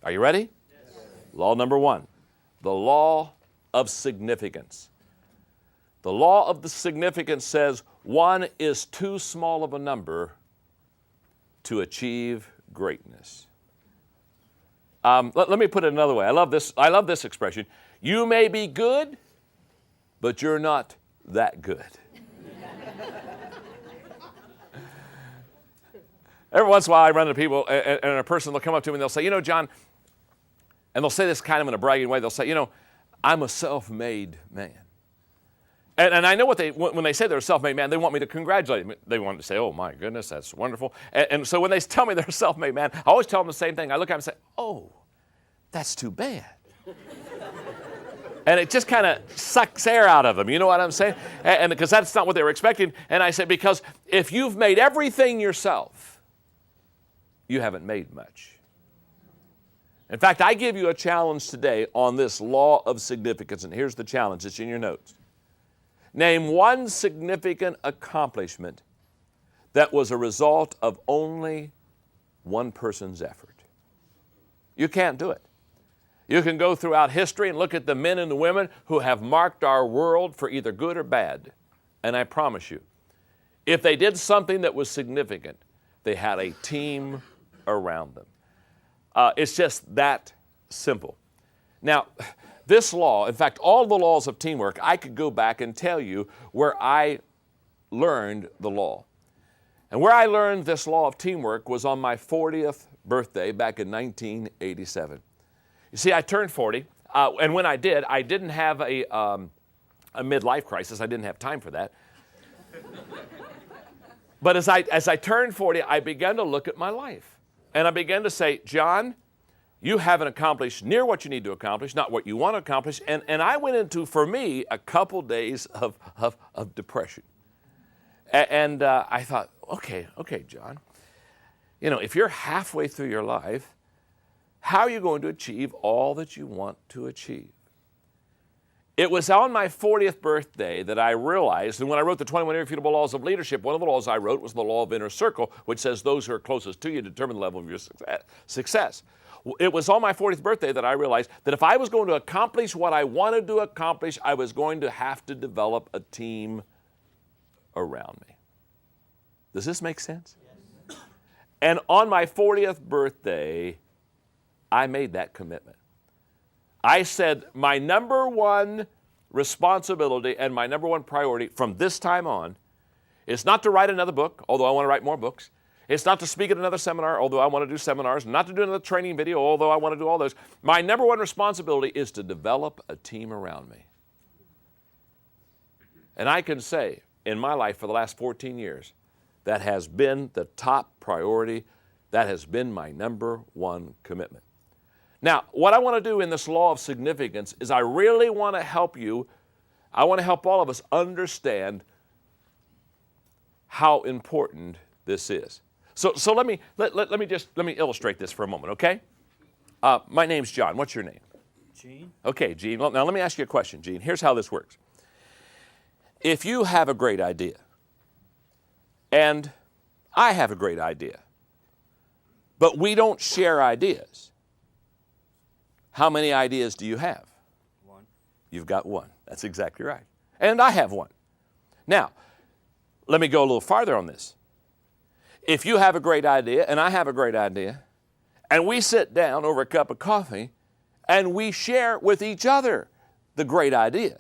Are you ready? Yes. Law number 1, the law of significance. The law of the significance says 1 is too small of a number to achieve greatness. Let me put it another way. I love this expression. You may be good, but you're not that good. Every once in a while I run into people and a person will come up to me and they'll say, John, and they'll say this kind of in a bragging way. They'll say, I'm a self-made man. And I know when they say they're a self-made man, they want me to congratulate them. They want to say, oh my goodness, that's wonderful. And so when they tell me they're a self-made man, I always tell them the same thing. I look at them and say, oh, that's too bad. And it just kind of sucks air out of them. You know what I'm saying? And because that's not what they were expecting. And I said, because if you've made everything yourself, you haven't made much. In fact, I give you a challenge today on this law of significance. And here's the challenge. It's in your notes. Name one significant accomplishment that was a result of only one person's effort. You can't do it. You can go throughout history and look at the men and the women who have marked our world for either good or bad. And I promise you, if they did something that was significant, they had a team around them. It's just that simple. Now, this law, in fact, all the laws of teamwork, I could go back and tell you where I learned the law. And where I learned this law of teamwork was on my 40th birthday back in 1987. You see, I turned 40, and when I did, I didn't have a midlife crisis. I didn't have time for that. But as I turned 40, I began to look at my life. And I began to say, John, you haven't accomplished near what you need to accomplish, not what you want to accomplish. And I went into, for me, a couple days of depression. And I thought, okay, John, if you're halfway through your life, how are you going to achieve all that you want to achieve? It was on my 40th birthday that I realized, and when I wrote the 21 Irrefutable Laws of Leadership, one of the laws I wrote was the law of inner circle, which says those who are closest to you determine the level of your success. It was on my 40th birthday that I realized that if I was going to accomplish what I wanted to accomplish, I was going to have to develop a team around me. Does this make sense? Yes. And on my 40th birthday, I made that commitment. I said my number one responsibility and my number one priority from this time on is not to write another book, although I want to write more books. It's not to speak at another seminar, although I want to do seminars. Not to do another training video, although I want to do all those. My number one responsibility is to develop a team around me. And I can say in my life for the last 14 years, that has been the top priority. That has been my number one commitment. Now, what I want to do in this law of significance is I really want to help you, I want to help all of us understand how important this is. So let me illustrate this for a moment, okay? My name's John. What's your name? Gene. Okay, Gene. Now let me ask you a question, Gene. Here's how this works. If you have a great idea, and I have a great idea, but we don't share ideas, how many ideas do you have? One. You've got one. That's exactly right. And I have one. Now, let me go a little farther on this. If you have a great idea and I have a great idea, and we sit down over a cup of coffee and we share with each other the great idea,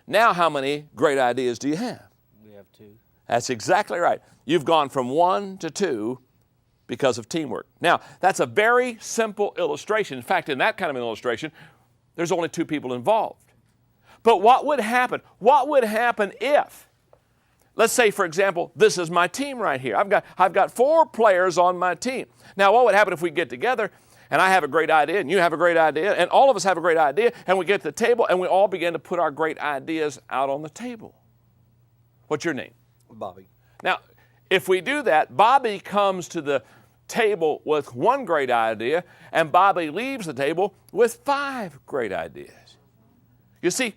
now how many great ideas do you have? We have 2. That's exactly right. You've gone from 1 to 2 because of teamwork. Now, that's a very simple illustration. In fact, in that kind of an illustration, there's only 2 people involved. But what would happen? What would happen if, let's say, for example, this is my team right here. I've got 4 players on my team. Now, what would happen if we get together and I have a great idea and you have a great idea and all of us have a great idea and we get to the table and we all begin to put our great ideas out on the table? What's your name? Bobby. Now, if we do that, Bobby comes to the table with 1 great idea, and Bobby leaves the table with 5 great ideas. You see,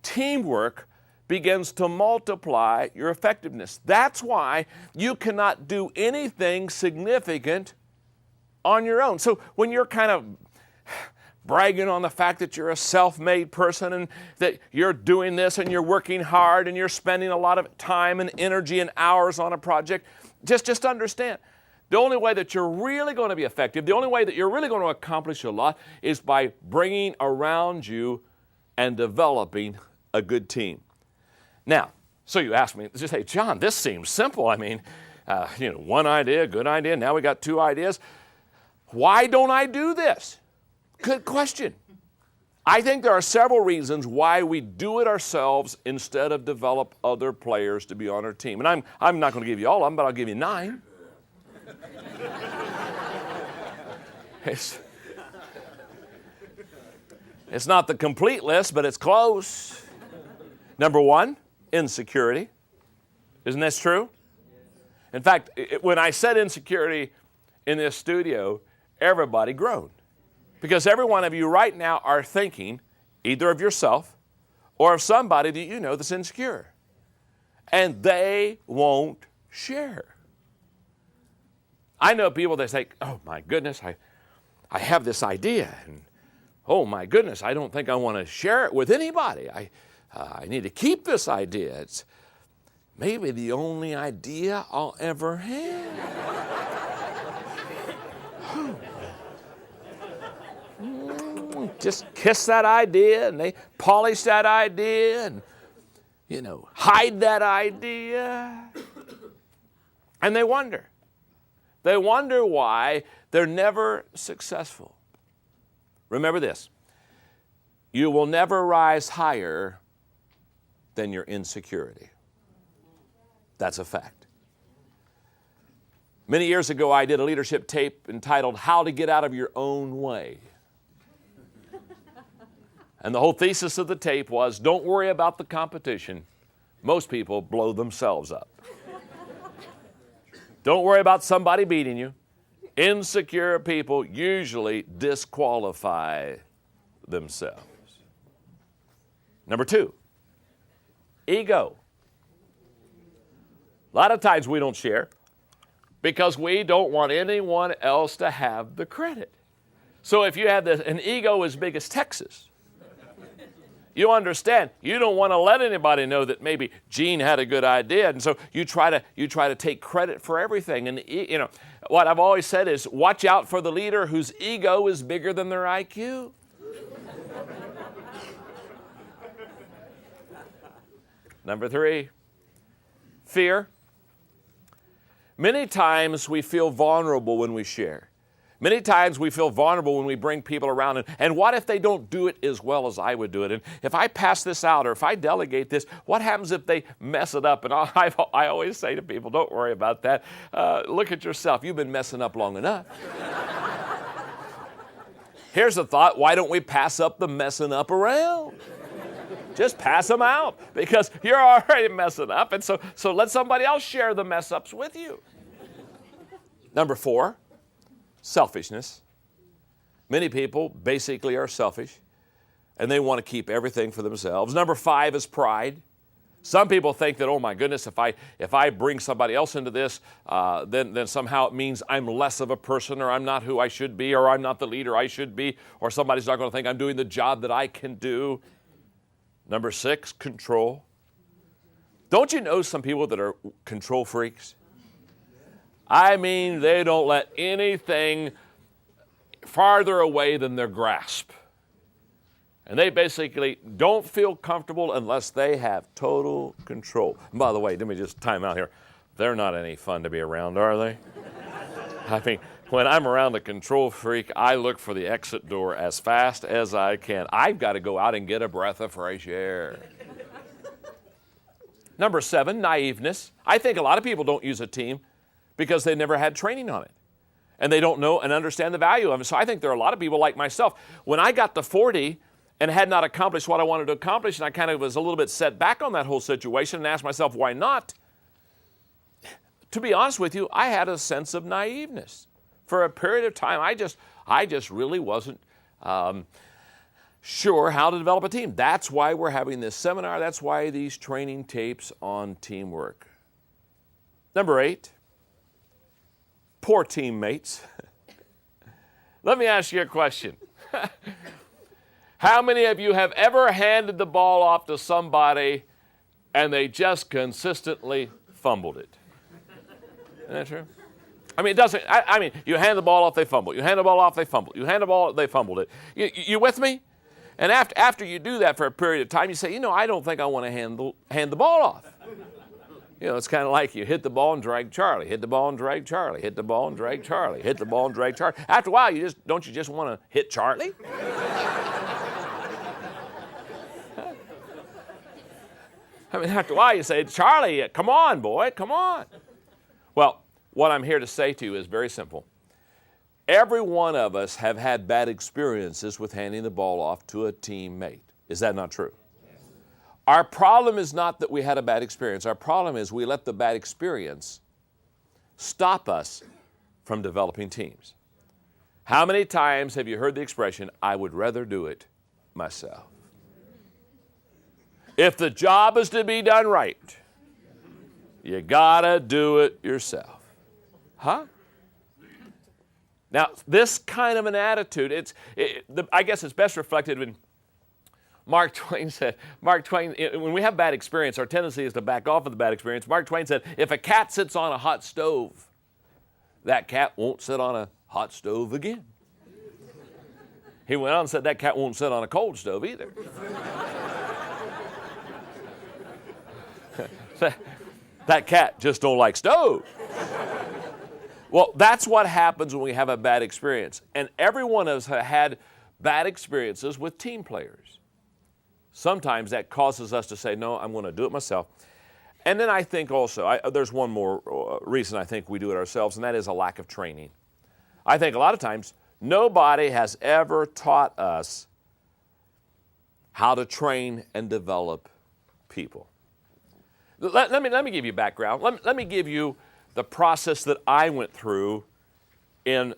teamwork begins to multiply your effectiveness. That's why you cannot do anything significant on your own. So when you're kind of bragging on the fact that you're a self-made person and that you're doing this and you're working hard and you're spending a lot of time and energy and hours on a project, just understand, the only way that you're really going to be effective, the only way that you're really going to accomplish a lot is by bringing around you and developing a good team. Now, so you ask me, just say, John, this seems simple. I mean, one idea, good idea, now we got 2 ideas. Why don't I do this? Good question. I think there are several reasons why we do it ourselves instead of develop other players to be on our team. And I'm not going to give you all of them, but I'll give you 9. It's not the complete list, but it's close. Number 1, insecurity. Isn't this true? In fact, when I said insecurity in this studio, everybody groaned. Because every one of you right now are thinking either of yourself or of somebody that you know that's insecure. And they won't share. I know people that say, oh my goodness, I have this idea. And oh my goodness, I don't think I want to share it with anybody. I need to keep this idea. It's maybe the only idea I'll ever have. Just kiss that idea and they polish that idea and, hide that idea. And they wonder. They wonder why they're never successful. Remember this. You will never rise higher than your insecurity. That's a fact. Many years ago, I did a leadership tape entitled How to Get Out of Your Own Way. And the whole thesis of the tape was, don't worry about the competition. Most people blow themselves up. Don't worry about somebody beating you. Insecure people usually disqualify themselves. Number 2, ego. A lot of times we don't share because we don't want anyone else to have the credit. So if you have an ego as big as Texas, you understand, you don't want to let anybody know that maybe Gene had a good idea, and so you try to take credit for everything. And what I've always said is, watch out for the leader whose ego is bigger than their IQ. Number 3, fear. Many times we feel vulnerable when we share. Many times we feel vulnerable when we bring people around. And what if they don't do it as well as I would do it? And if I pass this out or if I delegate this, what happens if they mess it up? And I always say to people, don't worry about that. Look at yourself. You've been messing up long enough. Here's a thought. Why don't we pass up the messing up around? Just pass them out because you're already messing up. And so let somebody else share the mess ups with you. Number 4. Selfishness. Many people basically are selfish and they want to keep everything for themselves. Number 5 is pride. Some people think that, oh my goodness, if I bring somebody else into this, then somehow it means I'm less of a person, or I'm not who I should be, or I'm not the leader I should be, or somebody's not going to think I'm doing the job that I can do. Number 6, control. Don't you know some people that are control freaks? I mean, they don't let anything farther away than their grasp. And they basically don't feel comfortable unless they have total control. And by the way, let me just time out here. They're not any fun to be around, are they? I mean, when I'm around a control freak, I look for the exit door as fast as I can. I've got to go out and get a breath of fresh air. Number 7, naiveness. I think a lot of people don't use a team because they never had training on it. And they don't know and understand the value of it. So I think there are a lot of people like myself. When I got to 40 and had not accomplished what I wanted to accomplish, and I kind of was a little bit set back on that whole situation and asked myself, why not? To be honest with you, I had a sense of naiveness. For a period of time, I just really wasn't sure how to develop a team. That's why we're having this seminar. That's why these training tapes on teamwork. Number 8, poor teammates. Let me ask you a question. How many of you have ever handed the ball off to somebody and they just consistently fumbled it? Isn't that true? I mean, it doesn't, I mean, you hand the ball off, they fumble. You hand the ball off, they fumble. You hand the ball off, they fumbled it. You with me? And after you do that for a period of time, you say, I don't think I want to hand the ball off. It's kind of like you hit the ball and drag Charlie, hit the ball and drag Charlie, hit the ball and drag Charlie, hit the ball and drag Charlie. After a while, don't you just want to hit Charlie? I mean, after a while, you say, Charlie, come on, boy, come on. Well, what I'm here to say to you is very simple. Every one of us have had bad experiences with handing the ball off to a teammate. Is that not true? Yes. Our problem is not that we had a bad experience. Our problem is we let the bad experience stop us from developing teams. How many times have you heard the expression, I would rather do it myself? If the job is to be done right, you gotta do it yourself. Huh? Now, this kind of an attitude, I guess it's best reflected when Mark Twain said, when we have bad experience, our tendency is to back off of the bad experience. Mark Twain said, if a cat sits on a hot stove, that cat won't sit on a hot stove again. He went on and said, that cat won't sit on a cold stove either. That cat just don't like stove. Well, that's what happens when we have a bad experience. And every one of us has had bad experiences with team players. Sometimes that causes us to say, no, I'm going to do it myself. And then I think also, there's one more reason I think we do it ourselves, and that is a lack of training. I think a lot of times, nobody has ever taught us how to train and develop people. Let me give you background. Let me give you the process that I went through in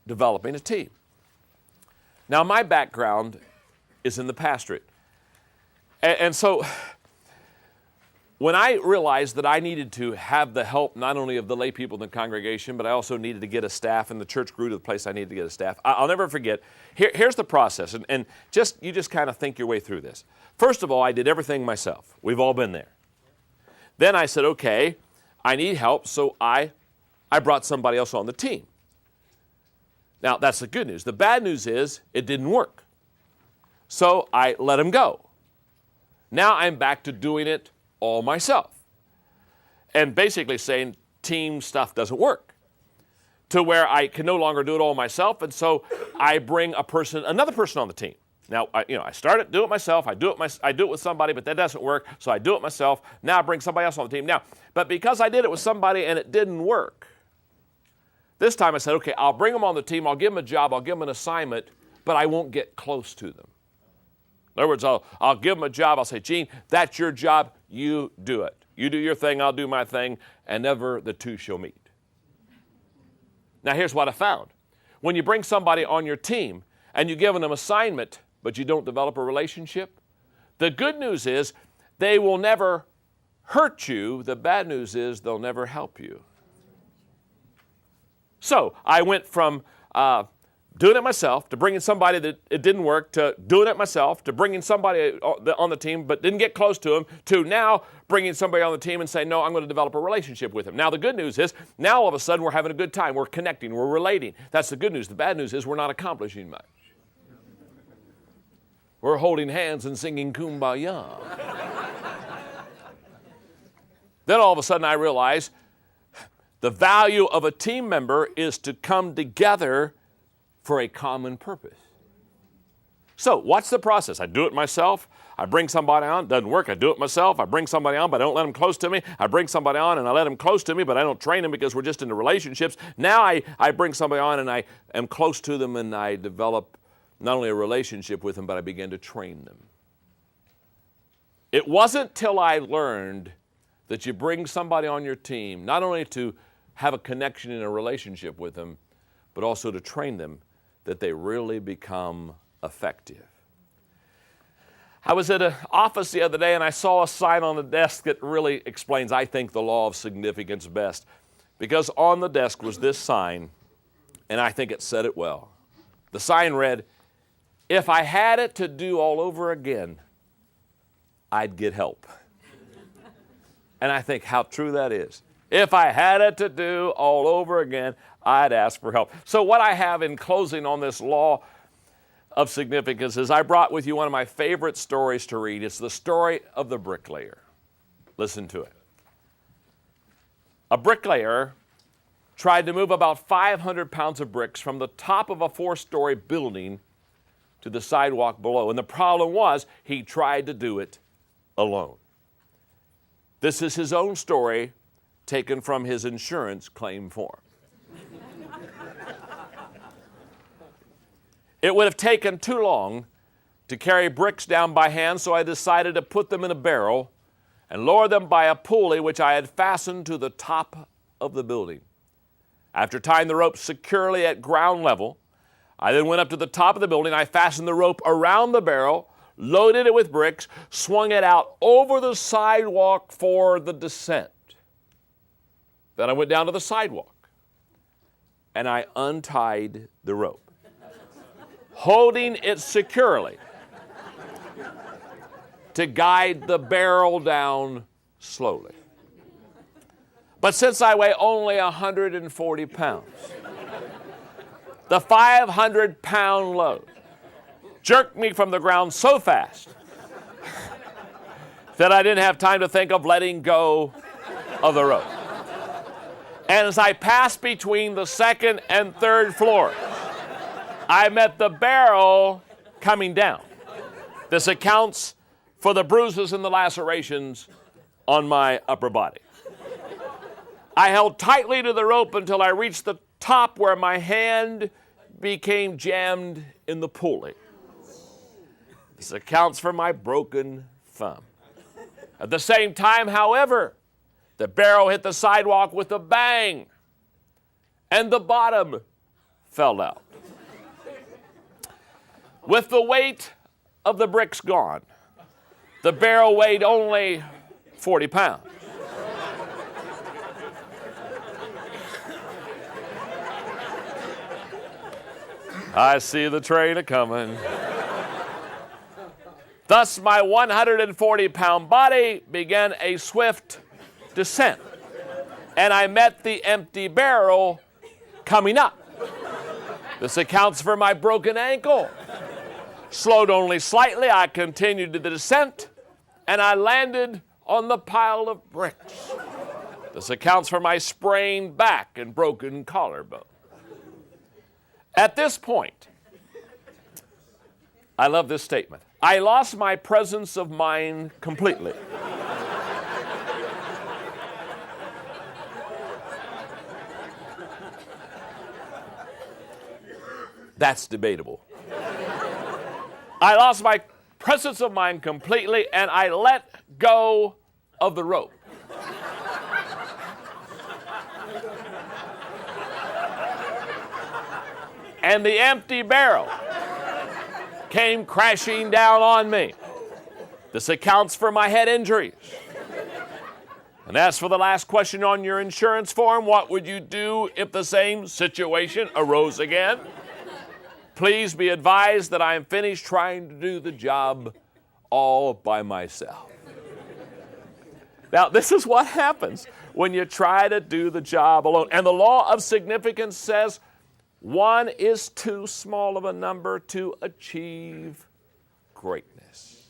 developing a team. Now, my background is in the pastorate. And so when I realized that I needed to have the help not only of the lay people in the congregation, but I also needed to get a staff, and the church grew to the place I needed to get a staff, I'll never forget, here's the process, and you just kind of think your way through this. First of all, I did everything myself. We've all been there. Then I said, okay, I need help, so I brought somebody else on the team. Now, that's the good news. The bad news is it didn't work. So I let him go. Now I'm back to doing it all myself. And basically saying team stuff doesn't work. To where I can no longer do it all myself, and so I bring another person on the team. Now, I started to do it myself. I do it with somebody, but that doesn't work, so I do it myself. Now I bring somebody else on the team. Now, but because I did it with somebody and it didn't work, this time I said, okay, I'll bring them on the team. I'll give them a job. I'll give them an assignment, but I won't get close to them. In other words, I'll give them a job. I'll say, Gene, that's your job. You do it. You do your thing. I'll do my thing, and never the two shall meet. Now, here's what I found. When you bring somebody on your team and you give them an assignment, but you don't develop a relationship, the good news is they will never hurt you. The bad news is they'll never help you. So I went from doing it myself to bringing somebody that it didn't work, to doing it myself, to bringing somebody on the team but didn't get close to him, to now bringing somebody on the team and saying, no, I'm going to develop a relationship with him. Now the good news is now all of a sudden we're having a good time. We're connecting. We're relating. That's the good news. The bad news is we're not accomplishing much. We're holding hands and singing Kumbaya. Then all of a sudden I realize the value of a team member is to come together for a common purpose. So what's the process? I do it myself. I bring somebody on. It doesn't work. I do it myself. I bring somebody on, but I don't let them close to me. I bring somebody on and I let them close to me, but I don't train them because we're just into relationships. Now I bring somebody on and I am close to them and I develop not only a relationship with them, but I began to train them. It wasn't till I learned that you bring somebody on your team, not only to have a connection and a relationship with them, but also to train them, that they really become effective. I was at an office the other day and I saw a sign on the desk that really explains, I think, the law of significance best. Because on the desk was this sign, and I think it said it well. The sign read, "If I had it to do all over again, I'd get help." And I think how true that is. If I had it to do all over again, I'd ask for help. So what I have in closing on this law of significance is I brought with you one of my favorite stories to read. It's the story of the bricklayer. Listen to it. A bricklayer tried to move about 500 pounds of bricks from the top of a 4-story building to the sidewalk below. And the problem was he tried to do it alone. This is his own story taken from his insurance claim form. It would have taken too long to carry bricks down by hand, so I decided to put them in a barrel and lower them by a pulley which I had fastened to the top of the building. After tying the rope securely at ground level, I then went up to the top of the building. I fastened the rope around the barrel, loaded it with bricks, swung it out over the sidewalk for the descent. Then I went down to the sidewalk and I untied the rope, holding it securely to guide the barrel down slowly. But since I weigh only 140 pounds, the 500-pound load jerked me from the ground so fast that I didn't have time to think of letting go of the rope. And as I passed between the second and third floors, I met the barrel coming down. This accounts for the bruises and the lacerations on my upper body. I held tightly to the rope until I reached the top where my hand became jammed in the pulley. This accounts for my broken thumb. At the same time, however, the barrel hit the sidewalk with a bang, and the bottom fell out. With the weight of the bricks gone, the barrel weighed only 40 pounds. I see the train a-coming. Thus, my 140-pound body began a swift descent, and I met the empty barrel coming up. This accounts for my broken ankle. Slowed only slightly, I continued the descent, and I landed on the pile of bricks. This accounts for my sprained back and broken collarbone. At this point, I love this statement. I lost my presence of mind completely. That's debatable. I lost my presence of mind completely, and I let go of the rope. And the empty barrel came crashing down on me. This accounts for my head injuries. And as for the last question on your insurance form, what would you do if the same situation arose again? Please be advised that I am finished trying to do the job all by myself. Now, this is what happens when you try to do the job alone. And the law of significance says one is too small of a number to achieve greatness.